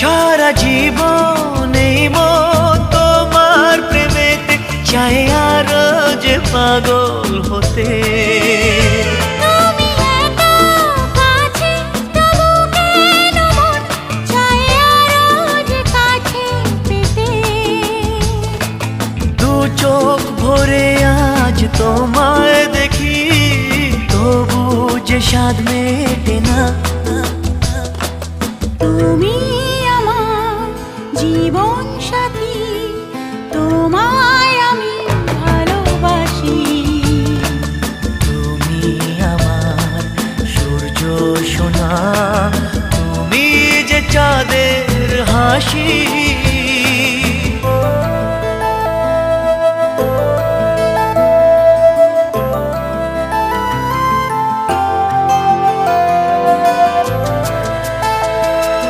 সারা জীবন এই মন তোমার প্রেমেতে চাই আরো যে পাগল হতে। তুমি এত কাছে তবু কেন মন চায় আরো যে কাছে পেতে। দু চোখ ভরে আজ তোমায় দেখি, তবু যে স্বাদ মেটে না। তুমি আমার জীবন সাথী, তোমায় আমি ভালোবাসি। তুমি আমার সূর্য সোনা, তুমি যে চাঁদের হাসি।